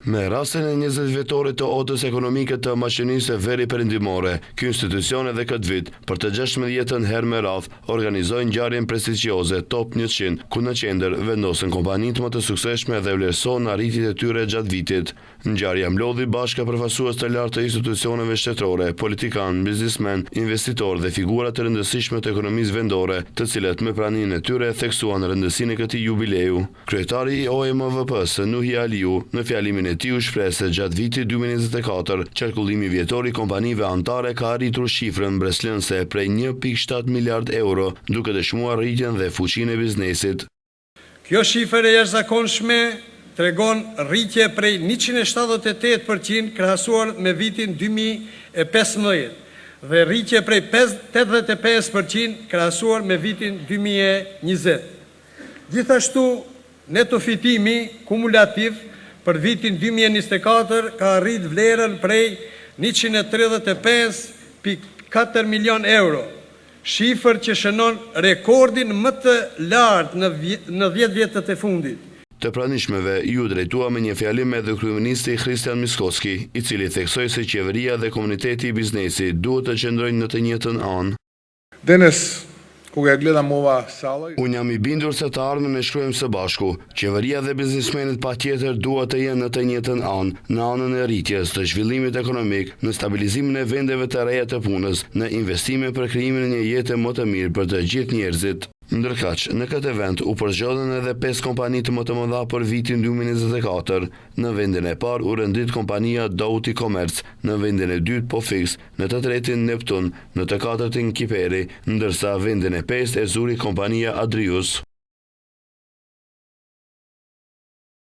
Me rastin e 20 vjetorit të Otës Ekonomike të Maqedonisë së Veriut Perëndimore, ky institucion edhe këtë vit, për të 16 herë me radh, organizojnë ngjarjen prestigjioze Top 100, ku në qendër vendosen kompanitë më të suksesshme dhe vlerësojnë arritjet e tyre gjatë vitit. Ngjarja mlodhi bashkë përfaqësues të lartë të institucioneve shtetërore, politikanë, biznesmen, investitorë dhe figura të rëndësishme të ekonomisë vendore, të cilët me praninë e tyre theksuan rëndësinë e këtij jubileu. Kryetari i OMVP-s, Nuhi Aliu, në fjalimin e tij u shpreh se gjatë vitit 2024, qarkullimi vjetor i kompanive anëtare ka arritur shifrën mbreslënëse prej 1.7 miliard euro, duke dëshmuar rritjen dhe fuqinë e biznesit. Kjo shifër e jashtëzakonshme tregon rritje prej 178% krahasuar me vitin 2015 dhe rritje prej 85% krahasuar me vitin 2020. Gjithashtu, neto fitimi kumulativ për vitin 2024 ka arrit vlerën prej 135.4 milion euro, shifër që shënon rekordin më të lartë në 10 vjetët e fundit. Të pranishmeve ju drejtua me një fjalim edhe kryeministri Christian Miskovski, i cili theksoi se qeveria dhe komuniteti i biznesit duhet të qëndrojnë në të njëjtën anë. Unë jam i bindur se të ardhmen e shkruajmë së bashku. Qeveria dhe biznesmenët patjetër duhet të jenë në të njëjtën anë, në anën e rritjes të zhvillimit ekonomik, në stabilizimin e vendeve të reja të punës, në investime për krijimin e një jete më të mirë për të gjithë njerëzit. Ndërkaq, në këtë event u përzgjodhen edhe 5 kompani më të mëdha për vitin 2024. Në vendin e parë u rendit kompania Doughty Commerce, në vendin e dytë Pofix, në të tretin Neptun, në të katërtin Kiperi, ndërsa vendin e pestë e zuri kompania Adrius.